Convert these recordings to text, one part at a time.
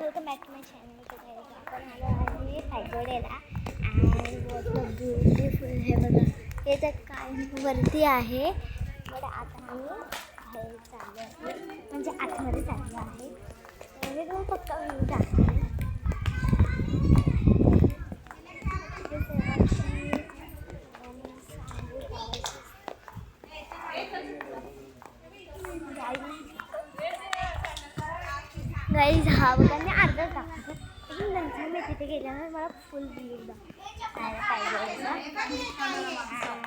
Welcome back to my channel. तर आपण आलो आहे पॅगोड्याला अँड वॉट ब्युटिफुल. हे बघा, हे तर काय वरती आहे, बट आता आम्ही बाहेर चाललो आहे, म्हणजे आतमध्ये चाललो आहे. म्हणजे तो फक्त व्ह्यू दाखवते. गाईज हा बघा, मी अर्धाच दाखवते, पण नंतर मी तिथे गेल्यावर मला फुल व्ह्यू पाहिजे.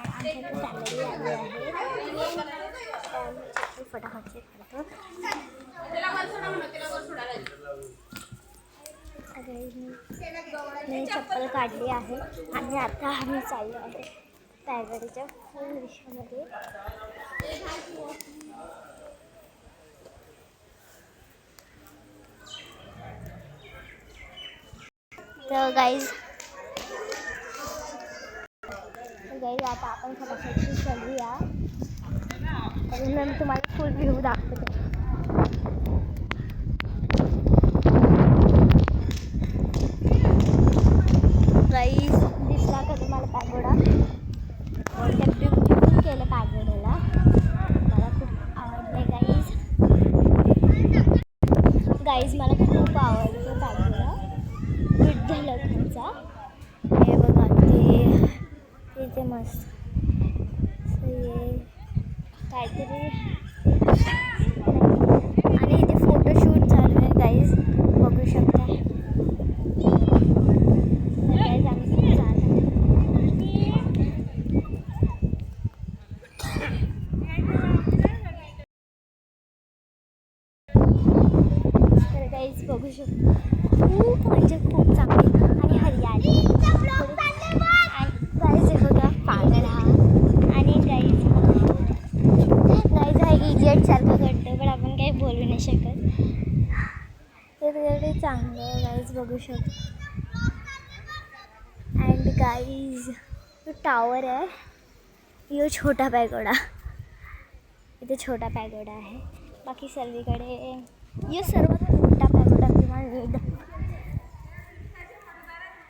आमच्याकडे सॅलरी आली आहे, फटाफटचे काढतो. मी चप्पल काढली आहे आणि आता आम्ही चाललो आहे पॅगोड्याच्या फुल दिशेमध्ये. तर गाईज आता आपण फटाफटची चलूया आणि मी तुम्हाला फुल व्ह्यू दाखवते. गाईज दिसला का तुम्हाला पॅगोडा? ब्युटिफुल केलं पॅगोड्याला, मला खूप आवडलं गाईज मला खूप आवडतो पॅगोडा विठ्ठलचा. हे बघा ते मस्त काहीतरी, आणि इथे फोटोशूट चालू आहे गाईज, बघू शकता. गाईज आम्ही जात तर गाईज बघू शकता, खूप म्हणजे खूप चांगली आणि हरियाली. गाईज हे बघा पागल हा, आणि गाईज हा इडियट सारखं करतो, पण आपण काही बोलू नाही शकत. ते चांगलं गाईज बघू शकतो. अँड गाईज तो टावर आहे, यो छोटा पॅगोडा, इथे छोटा पॅगोडा आहे. बाकी सर्वीकडे यो सर्वात मोठा पॅगोडा किंवा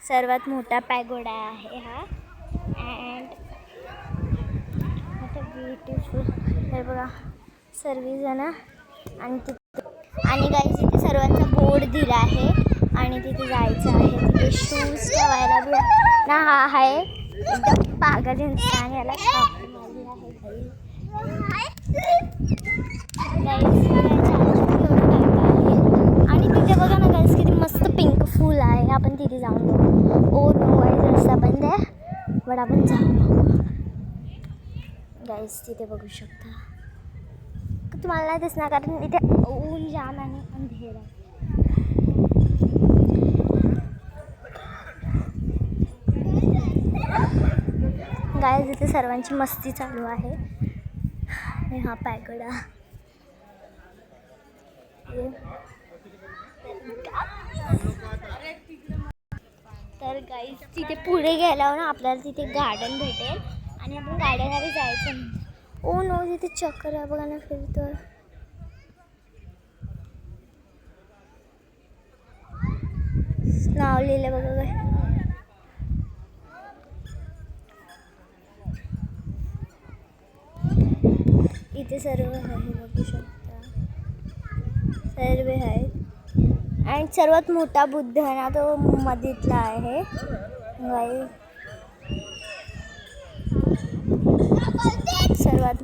सर्वात मोठा पॅगोडा आहे हा. अँड आता ब्युटिफुल हे बघा सर्वजण, आणि गाईज इथे सर्वांचा बोर्ड दिला आहे आणि तिथे जायचं आहे. तिथे शूज ठेवायला बी ना, हा आहे एकदम पागल इंसान, याला कापडी मारली आहे आणि तिथे बघा ना गाईज किती मस्त पिंक फूल आहे. आपण तिथे जाऊन बघू. ओ नो गाईज रस्ता बंद आहे, बट आपण जाऊ गाईज. तिथे बघू शकता, तुम्हाला नाही दिसणार कारण इथे ऊन जाम आणि अंधेर आहे. गाईज इथे सर्वांची मस्ती चालू आहे. हा पॅगोडा तर गाईज तिथे पुढे गेल्यावर ना आपल्याला तिथे गार्डन भेटेल आणि आपण गार्डनमध्ये जायचं नाही. ओ नो तिथे चक्कर आहे बघा ना, फिरतो. नाव लिहिलं बघा काय. इथे सर्व आहे बघू शकता, सर्व आहे. अँड सर्वात मोठा बुद्ध आहे ना, तो मधीतला आहे गाईज. सर्वात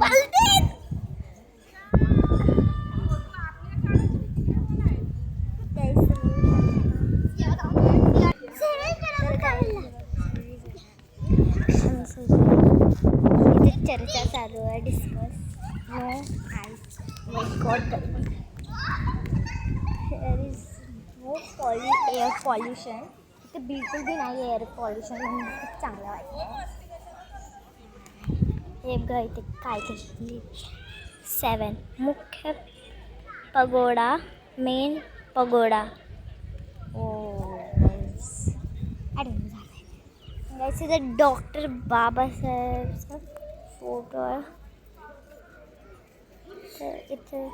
इथे चर्चा चालू आहे, discuss. My god, there is no air pollution. इथे बिलकुल बी नाही एअर पॉल्युशन, म्हणून खूप चांगलं वाटतं. हे बघा इथे काय ते 7 मुख्य पगोडा, मेन पगोडा. गाईस इथे डॉक्टर बाबासाहेबचा फोटो आहे. तर इथे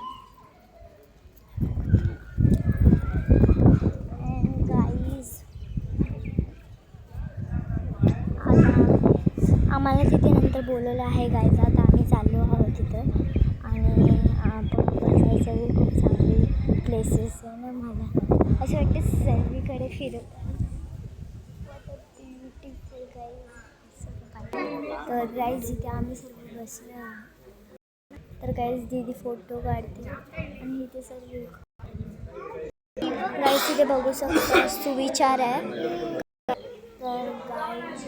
आम्हाला तिथे नंतर बोलवलं आहे गाईज. आता आम्ही चाललो आहोत तिथं आणि आपण बसायचं खूप चांगली प्लेसेस आहे ना. मला असं वाटते सर्वीकडे फिरत ब्युटिफुल गाईज. तर गाईज इथे आम्ही सर्व बसलो आहोत. तर गाईज दीदी फोटो काढते आणि इथे सर्व गाईज तिथे बघू शकता सुविचार आहे. तर गाईज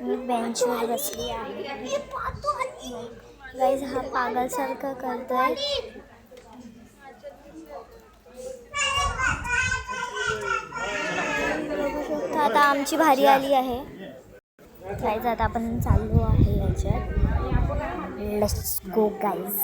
मी बेंचवर बसली आहे. गाईज हा पागलसारखा करतोय. बघू शकता आता आमची भारी आली आहे. गाईज आता आपण चाललो आहे याच्यात. Let's go guys.